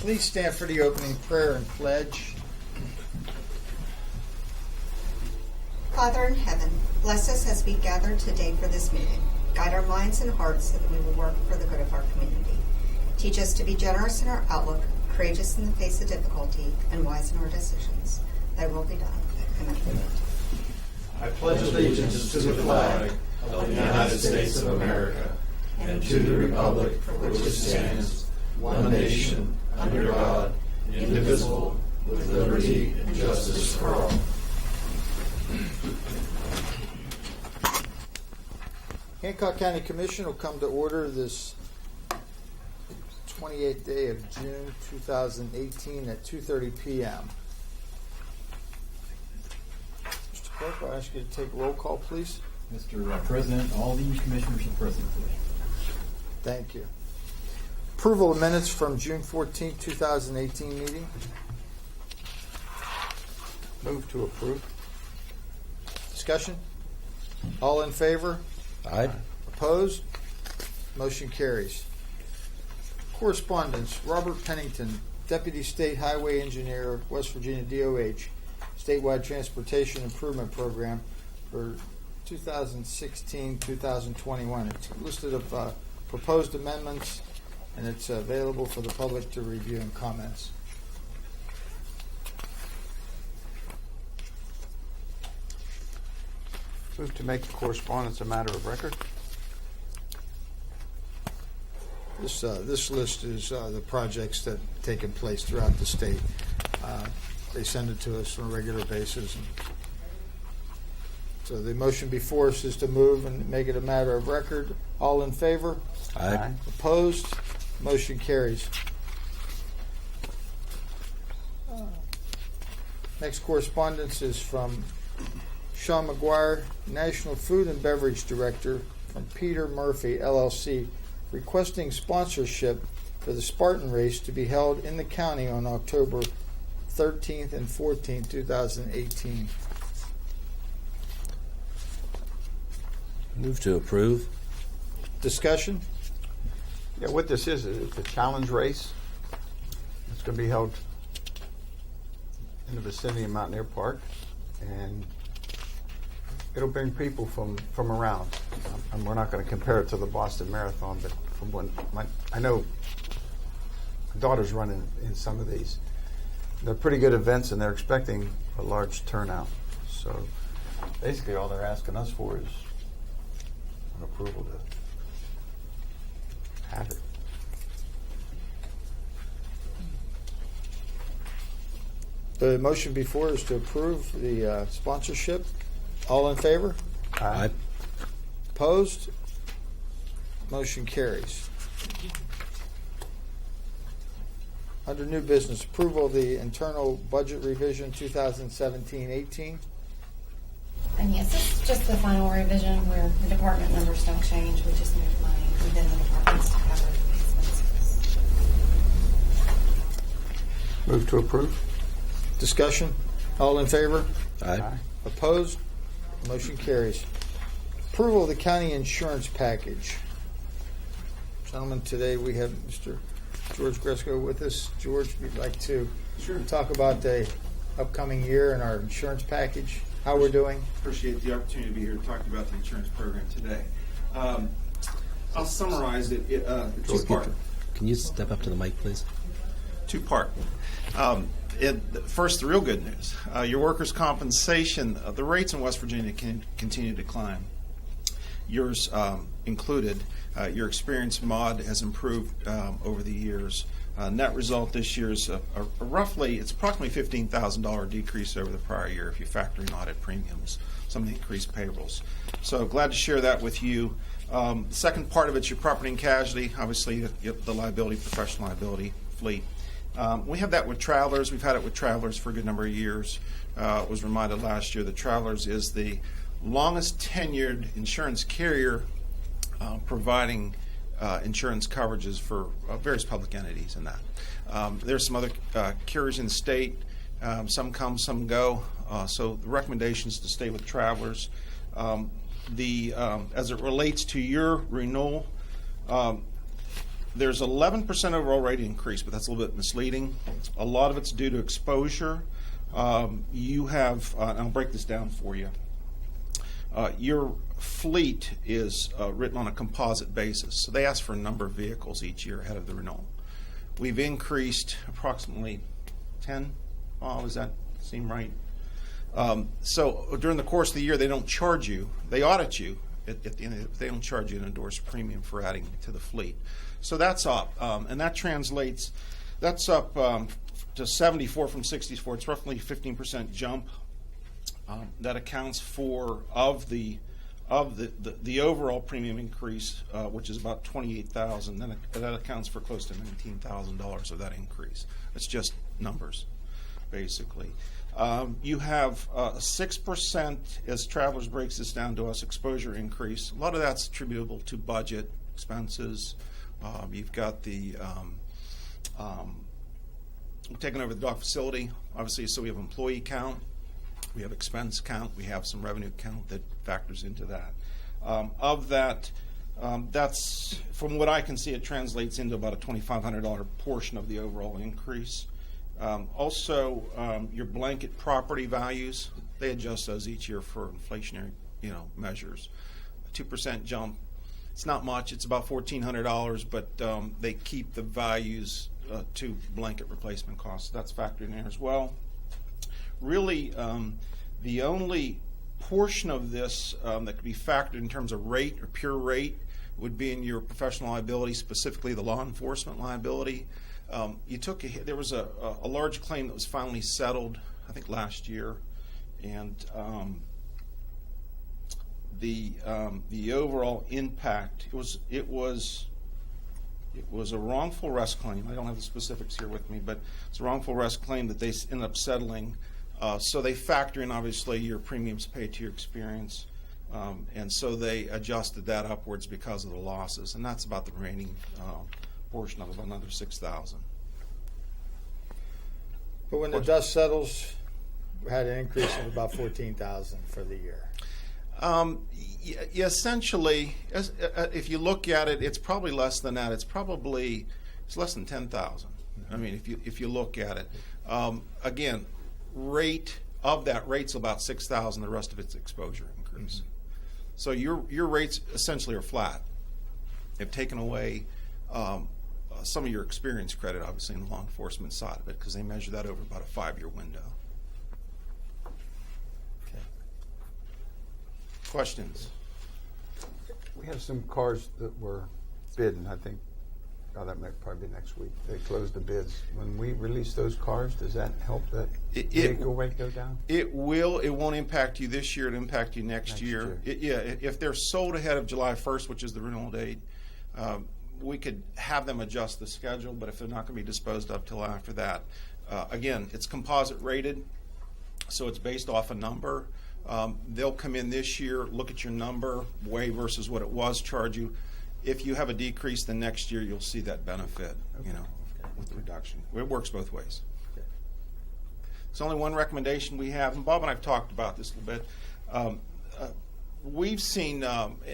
Please stand for the opening prayer and pledge. Father in heaven, bless us as we gather today for this meeting. Guide our minds and hearts so that we will work for the good of our community. Teach us to be generous in our outlook, courageous in the face of difficulty, and wise in our decisions. Thy will be done. Amen. I pledge allegiance to the flag of the United States of America and to the republic for which it stands, one nation, under God, indivisible, with liberty and justice for all. Hancock County Commission will come to order this 28th day of June 2018 at 2:30 p.m. Mr. Clerk, I'll ask you to take roll call, please. Mr. President, all the commissioners are present today. Thank you. Approval of minutes from June 14, 2018 meeting. Move to approve. Discussion? All in favor? Aye. Opposed? Motion carries. Correspondence. Robert Pennington, Deputy State Highway Engineer, West Virginia DOH, Statewide Transportation Improvement Program for 2016-2021. It's listed of proposed amendments, and it's available for the public to review and comments. Move to make the correspondence a matter of record. This list is the projects that have taken place throughout the state. They send it to us on a regular basis. So the motion before us is to move and make it a matter of record. All in favor? Aye. Opposed? Motion carries. Next correspondence is from Sean McGuire, National Food and Beverage Director, from Peter Murphy, LLC, requesting sponsorship for the Spartan Race to be held in the county on October 13th and 14th, 2018. Move to approve. Discussion? Yeah, what this is, it's a challenge race. It's going to be held in the vicinity of Mountaineer Park, and it'll bring people from around. And we're not going to compare it to the Boston Marathon, but from when I know my daughter's running in some of these. They're pretty good events, and they're expecting a large turnout. So basically all they're asking us for is an approval to have it. The motion before is to approve the sponsorship. All in favor? Aye. Opposed? Motion carries. Under new business, approval of the internal budget revision 2017-18. And yes, this is just the final revision where the department numbers don't change. We just move money within the departments to cover the expenses. Move to approve. Discussion? All in favor? Aye. Opposed? Motion carries. Approval of the county insurance package. Gentlemen, today we have Mr. George Gresco with us. George, we'd like to talk about the upcoming year and our insurance package, how we're doing. Appreciate the opportunity to be here to talk about the insurance program today. I'll summarize it two-part. Can you step up to the mic, please? Two-part. First, the real good news. Your workers' compensation, the rates in West Virginia can continue to climb. Yours included. Your experience mod has improved over the years. Net result this year is it's approximately $15,000 decrease over the prior year if you factor in audit premiums, some of the increased payrolls. So glad to share that with you. The second part of it's your property and casualty, obviously the liability, professional liability, fleet. We have that with Travelers. We've had it with Travelers for a good number of years. Was reminded last year that Travelers is the longest tenured insurance carrier providing insurance coverages for various public entities in that. There's some other carriers in the state. Some come, some go. So the recommendation is to stay with Travelers. As it relates to your renewal, There's 11% overall rate increase, but that's a little bit misleading. A lot of it's due to exposure. You have, and I'll break this down for you. Your fleet is written on a composite basis, so they ask for a number of vehicles each year ahead of the renewal. We've increased approximately 10. Oh, does that seem right? So during the course of the year, they don't charge you. They audit you. At the end, they don't charge you an endorsed premium for adding to the fleet. So that's up, and that translates. That's up to 74 from 64. It's roughly a 15% jump. That accounts for of the overall premium increase, which is about $28,000. Then that accounts for close to $19,000 of that increase. It's just numbers, basically. You have 6%, as Travelers breaks this down to us, exposure increase. A lot of that's attributable to budget expenses. You've got the taking over the dock facility, obviously, so we have employee count, we have expense count, we have some revenue count that factors into that. Of that, that's, from what I can see, it translates into about a $2,500 portion of the overall increase. Also, your blanket property values, they adjust those each year for inflationary, measures. A 2% jump, it's not much. It's about $1,400, but they keep the values to blanket replacement costs. That's factored in there as well. Really, the only portion of this that could be factored in terms of rate or pure rate would be in your professional liability, specifically the law enforcement liability. There was a large claim that was finally settled, I think last year, and the overall impact, it was a wrongful arrest claim. I don't have the specifics here with me, but it's a wrongful arrest claim that they ended up settling. So they factor in, obviously, your premiums paid to your experience, and so they adjusted that upwards because of the losses, and that's about the remaining portion of it, another $6,000. But when the dust settles, we had an increase of about $14,000 for the year. Essentially, if you look at it, it's probably less than that. It's less than 10,000. I mean, if you look at it, again, rate of that rate's about 6,000. The rest of it's exposure increase. Mm-hmm. So your rates essentially are flat. They've taken away some of your experience credit, obviously, in the law enforcement side of it, because they measure that over about a 5-year window. Okay. Questions? We have some cars that were bid, and I think, that might probably be next week. They closed the bids. When we release those cars, does that help that vehicle rate go down? It will. It won't impact you this year. It'll impact you next year. If they're sold ahead of July 1st, which is the renewal date, we could have them adjust the schedule, but if they're not going to be disposed of till after that, again, it's composite rated, so it's based off a number. They'll come in this year, look at your number, weigh versus what it was, charge you. If you have a decrease, then next year you'll see that benefit, with the reduction. It works both ways. Okay. It's only one recommendation we have, and Bob and I have talked about this a little bit. We've seen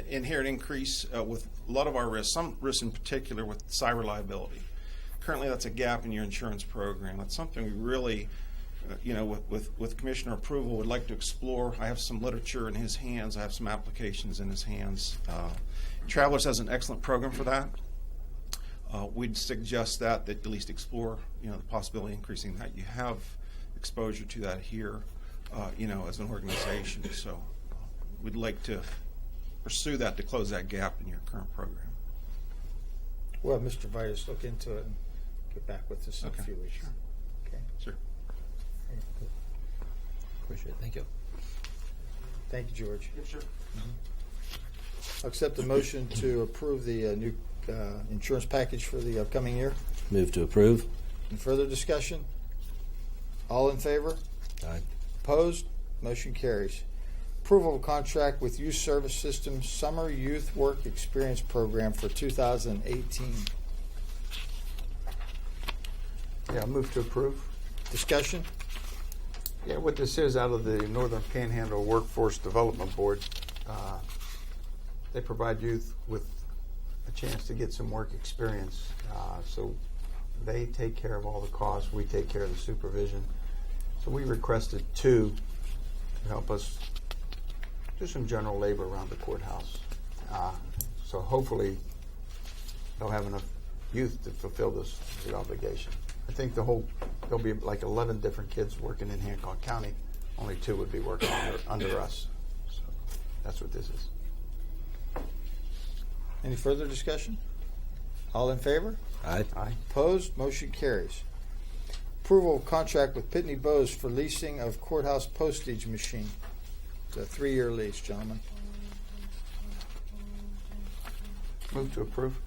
inherent increase with a lot of our risks, some risks in particular with cyber liability. Currently, that's a gap in your insurance program. That's something we really, with Commissioner approval, would like to explore. I have some literature in his hands. I have some applications in his hands. Travelers has an excellent program for that. We'd suggest that at least explore, the possibility of increasing that. You have exposure to that here, as an organization. So we'd like to pursue that to close that gap in your current program. Well, Mr. Vitus, look into it and get back with us in a few weeks. Sure. Okay. Sure. Okay, good. Appreciate it. Thank you. Thank you, George. Yeah, sure. I'll accept the motion to approve the new insurance package for the upcoming year. Move to approve. Any further discussion? All in favor? Aye. Opposed? Motion carries. Approval of contract with Youth Service Systems Summer Youth Work Experience Program for 2018. Yeah, I'll move to approve. Discussion? Yeah, what this is, out of the Northern Panhandle Workforce Development Board, they provide youth with a chance to get some work experience. So they take care of all the costs. We take care of the supervision. So we requested 2 to help us do some general labor around the courthouse. So hopefully they'll have enough youth to fulfill the obligation. I think there'll be like 11 different kids working in Hancock County. Only 2 would be working under us. So that's what this is. Any further discussion? All in favor? Aye. Aye. Opposed? Motion carries. Approval of contract with Pitney Bowes for leasing of courthouse postage machine. It's a 3-year lease, gentlemen. Move to approve.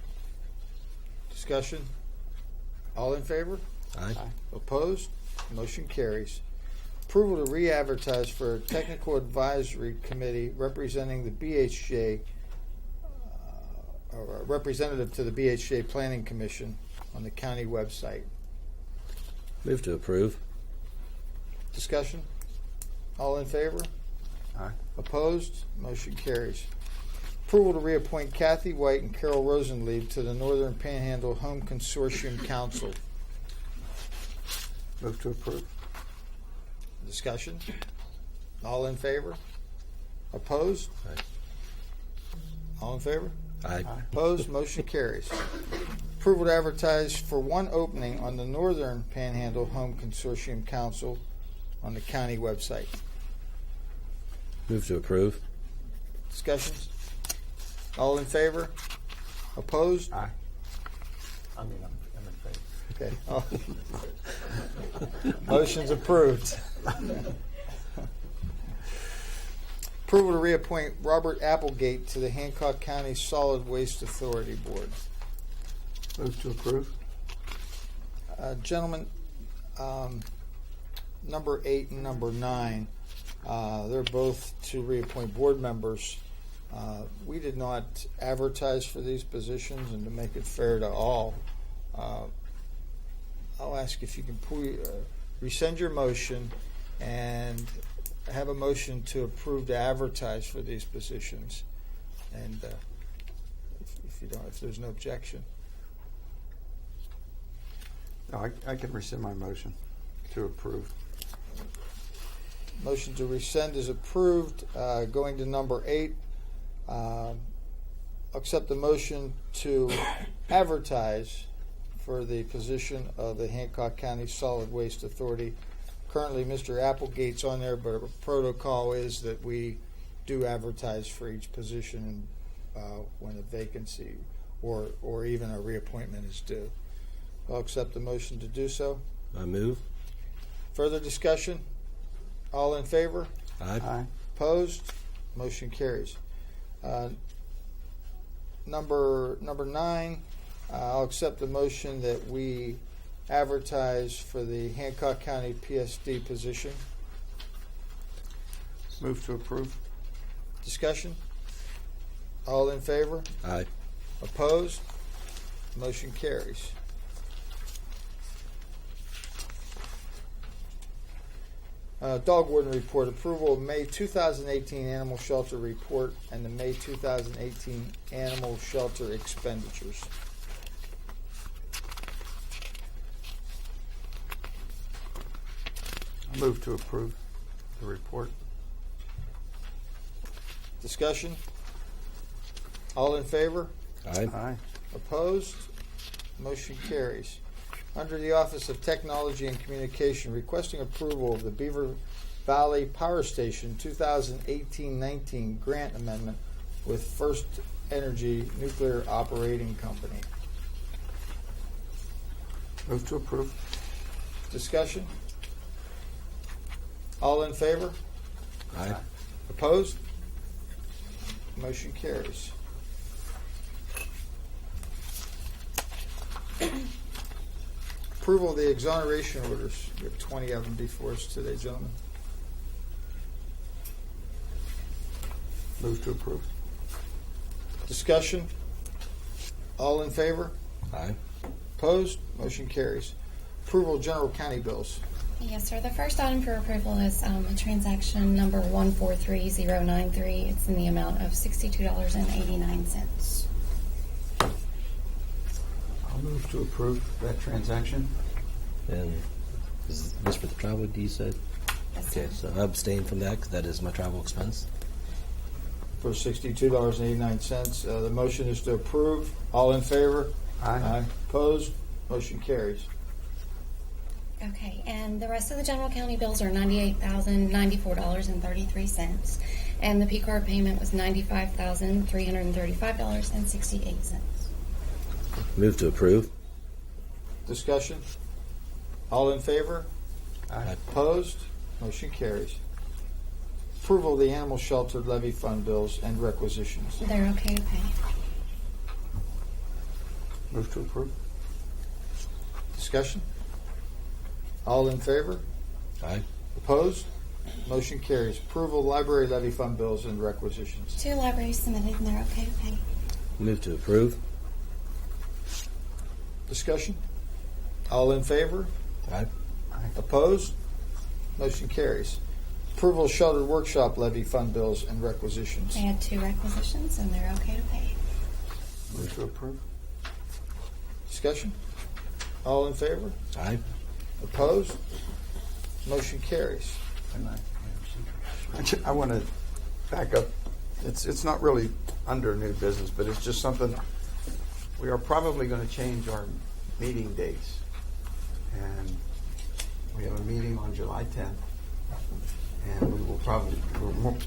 Discussion? All in favor? Aye. Opposed? Motion carries. Approval to re-advertise for a technical advisory committee representing the BHJ, or a representative to the BHJ Planning Commission on the county website. Move to approve. Discussion? All in favor? Aye. Opposed? Motion carries. Approval to reappoint Kathy White and Carol Rosenlieb to the Northern Panhandle Home Consortium Council. Move to approve. Discussion? All in favor? Opposed? Aye. All in favor? Aye. Opposed? Motion carries. Approval to advertise for 1 opening on the Northern Panhandle Home Consortium Council on the county website. Move to approve. Discussions? All in favor? Opposed? Aye. I mean, I'm in favor. Okay. Motion's approved. Approval to reappoint Robert Applegate to the Hancock County Solid Waste Authority Board. Move to approve. Gentlemen, number 8 and number 9, they're both to reappoint board members. We did not advertise for these positions, and to make it fair to all, I'll ask if you can rescind your motion and have a motion to approve to advertise for these positions. And if there's no objection. No, I can rescind my motion to approve. Motion to rescind is approved. Going to number 8, accept the motion to advertise for the position of the Hancock County Solid Waste Authority. Currently, Mr. Applegate's on there, but a protocol is that we do advertise for each position when a vacancy or even a reappointment is due. I'll accept the motion to do so. I move. Further discussion? All in favor? Aye. Aye. Opposed? Motion carries. Number 9, I'll accept the motion that we advertise for the Hancock County PSD position. Move to approve. Discussion? All in favor? Aye. Opposed? Motion carries. Dog Warden Report. Approval of May 2018 Animal Shelter Report and the May 2018 Animal Shelter Expenditures. Move to approve the report. Discussion? All in favor? Aye. Aye. Opposed? Motion carries. Under the Office of Technology and Communication, requesting approval of the Beaver Valley Power Station 2018-19 grant amendment with First Energy Nuclear Operating Company. Move to approve. Discussion? All in favor? Aye. Opposed? Motion carries. Approval of the exoneration orders. We have 20 of them before us today, gentlemen. Move to approve. Discussion? All in favor? Aye. Opposed? Motion carries. Approval of general county bills. Yes, sir. The first item for approval is a transaction number 143093. It's in the amount of $62.89. I'll move to approve that transaction. And is this for the travel, you said? Yes, Okay, sir. so I abstain from that because that is my travel expense. For $62.89. The motion is to approve. All in favor? Aye. Opposed? Motion carries. Okay, and the rest of the general county bills are $98,094.33, and the P card payment was $95,335.68. Move to approve. Discussion? All in favor? Aye. Opposed? Motion carries. Approval of the animal shelter levy fund bills and requisitions. They're okay to pay. Move to approve. Discussion? All in favor? Aye. Opposed? Motion carries. Approval of library levy fund bills and requisitions. 2 libraries submitted, and they're okay to pay. Move to approve. Discussion? All in favor? Aye. Opposed? Motion carries. Approval of sheltered workshop levy fund bills and requisitions. They had 2 requisitions, and they're okay to pay. Move to approve. Discussion? All in favor? Aye. Opposed? Motion carries. I want to back up. It's not really under new business, but it's just something. We are probably going to change our meeting dates. And we have a meeting on July 10th. And we will probably,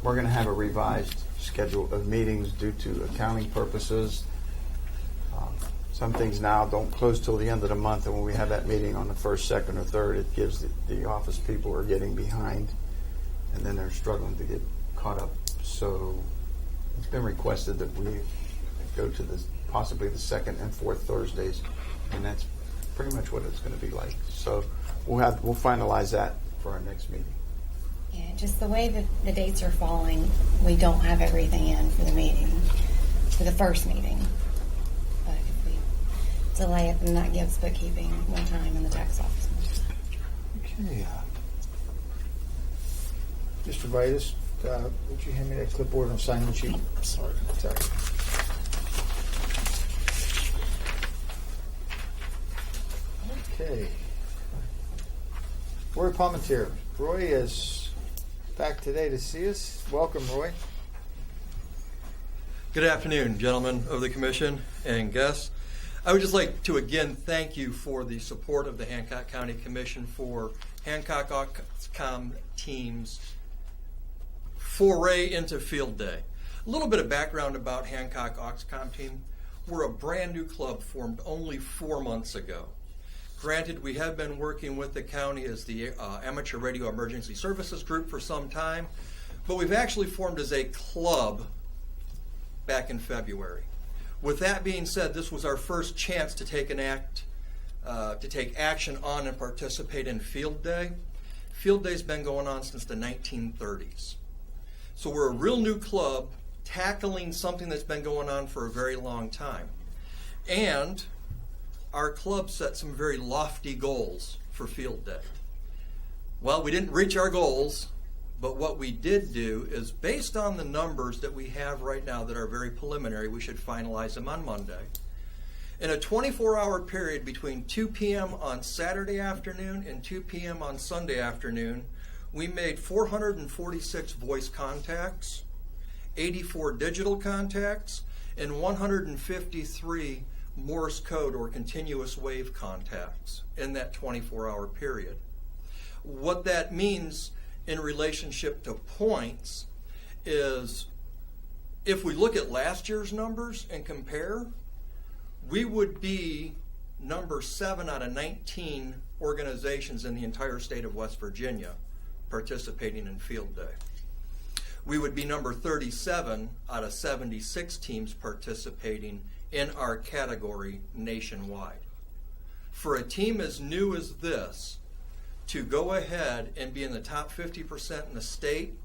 we're going to have a revised schedule of meetings due to accounting purposes. Some things now don't close till the end of the month, and when we have that meeting on the 1st, 2nd, or 3rd, it gives the office people are getting behind, and then they're struggling to get caught up. So it's been requested that we go to possibly the 2nd and 4th Thursdays, and that's pretty much what it's going to be like. So we'll finalize that for our next meeting. Yeah, just the way that the dates are falling, we don't have everything in for the meeting, for the first meeting. But if we delay it, then that gives bookkeeping more time in the tax office. Okay. Mr. Vitus, would you hand me that clipboard and sign-in sheet? Sorry. Okay. Roy Palmentier. Roy is back today to see us. Welcome, Roy. Good afternoon, gentlemen of the commission and guests. I would just like to again thank you for the support of the Hancock County Commission for Hancock Oxcom team's foray into field day. A little bit of background about Hancock Oxcom team. We're a brand new club formed only 4 months ago. Granted, we have been working with the county as the Amateur Radio Emergency Services Group for some time, but we've actually formed as a club back in February. With that being said, this was our first chance to take action on and participate in Field Day. Field Day's been going on since the 1930s. So we're a real new club tackling something that's been going on for a very long time. And our club set some very lofty goals for Field Day. Well, we didn't reach our goals, but what we did do is, based on the numbers that we have right now that are very preliminary, we should finalize them on Monday. In a 24-hour period between 2 p.m. on Saturday afternoon and 2 p.m. on Sunday afternoon, we made 446 voice contacts, 84 digital contacts, and 153 Morse code or continuous wave contacts in that 24-hour period. What that means in relationship to points is, if we look at last year's numbers and compare, we would be number 7 out of 19 organizations in the entire state of West Virginia participating in Field Day. We would be number 37 out of 76 teams participating in our category nationwide. For a team as new as this to go ahead and be in the top 50% in the state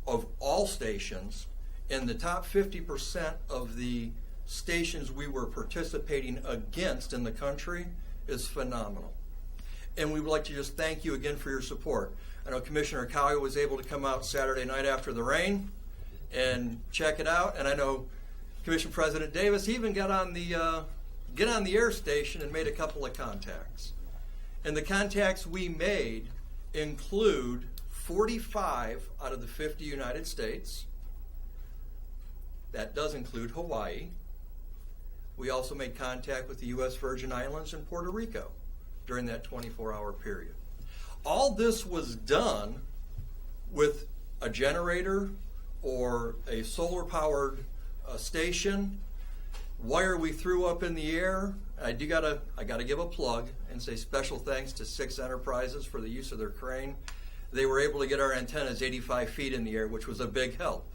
of all stations, and the top 50% of the stations we were participating against in the country, is phenomenal. And we would like to just thank you again for your support. I know Commissioner Collier was able to come out Saturday night after the rain and check it out, and I know Commission President Davis even got on the get on the air station and made a couple of contacts. And the contacts we made include 45 out of the 50 United States. That does include Hawaii. We also made contact with the U.S. Virgin Islands and Puerto Rico during that 24-hour period. All this was done with a generator or a solar-powered station, wire we threw up in the air. I gotta give a plug and say special thanks to Six Enterprises for the use of their crane. They were able to get our antennas 85 feet in the air, which was a big help.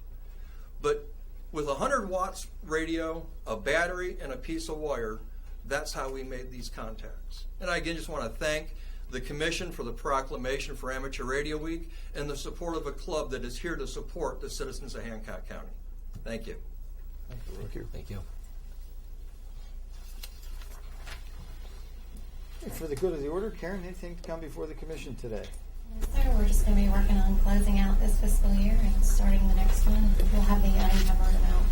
But with 100 watts radio, a battery, and a piece of wire, that's how we made these contacts. And I again just want to thank the Commission for the proclamation for Amateur Radio Week and the support of a club that is here to support the citizens of Hancock County. Thank you. Thank you. Thank you. For the good of the order, Karen, anything to come before the commission today? Yes, sir. We're just going to be working on closing out this fiscal year and starting the next one. We'll have the unencumbered amount,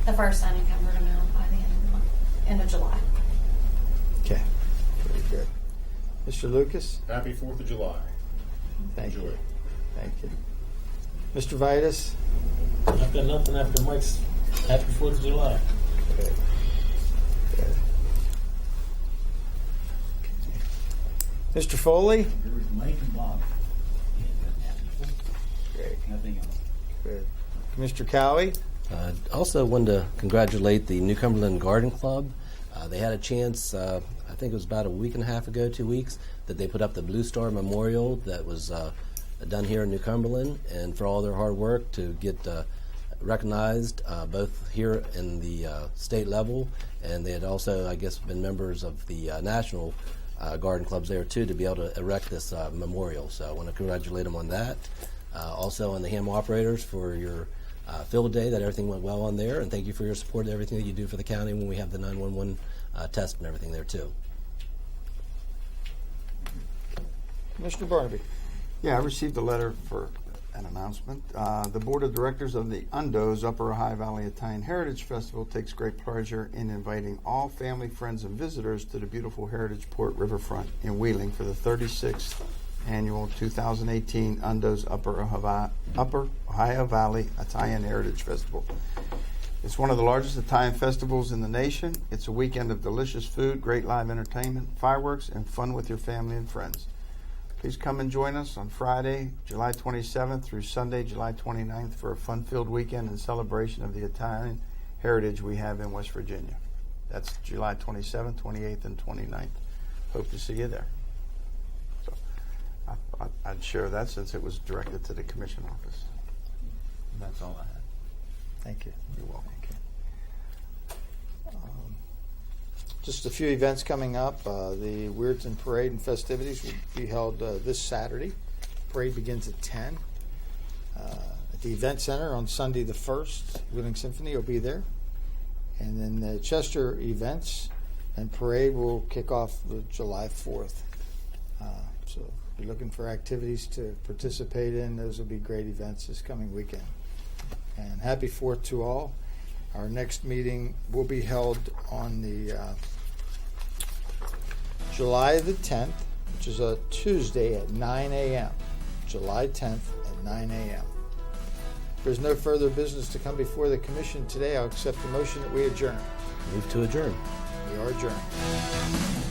the first unencumbered amount by the end of the month, end of July. Okay, very good. Mr. Lucas? Happy 4th of July. Thank Enjoy. you. Thank you. Mr. Vitus? I've got nothing after Mike's Happy 4th of July. Good. Good. Mr. Foley? Mike and Bob. Great. Nothing else. Good. Mr. Cowie? Also wanted to congratulate the New Cumberland Garden Club. They had a chance, I think it was about a week and a half ago, 2 weeks, that they put up the Blue Star Memorial that was done here in New Cumberland, and for all their hard work to get recognized both here in the state level, and they had also, I guess, been members of the national garden clubs there too, to be able to erect this memorial. So I want to congratulate them on that. Also on the ham operators for your field day, that everything went well on there, and thank you for your support and everything that you do for the county when we have the 911 test and everything there too. Mr. Barnaby? Yeah, I received a letter for an announcement. The Board of Directors of the UNDO's Upper Ohio Valley Italian Heritage Festival takes great pleasure in inviting all family, friends, and visitors to the beautiful Heritage Port Riverfront in Wheeling for the 36th annual 2018 UNDO's Upper Ohio Valley Italian Heritage Festival. It's one of the largest Italian festivals in the nation. It's a weekend of delicious food, great live entertainment, fireworks, and fun with your family and friends. Please come and join us on Friday, July 27th through Sunday, July 29th for a fun-filled weekend in celebration of the Italian heritage we have in West Virginia. That's July 27th, 28th, and 29th. Hope to see you there. So I'd share that since it was directed to the commission office. And that's all I had. Thank you. You're welcome. Just a few events coming up. The Weirton Parade and festivities will be held this Saturday. Parade begins at 10. At the Event Center on Sunday the 1st, Wheeling Symphony will be there. And then the Chester events and parade will kick off July 4th. So if you're looking for activities to participate in, those will be great events this coming weekend. And happy 4th to all. Our next meeting will be held on the July the 10th, which is a Tuesday at 9 a.m. July 10th at 9 a.m. If there's no further business to come before the commission today, I'll accept the motion that we adjourn. Move to adjourn. We are adjourned.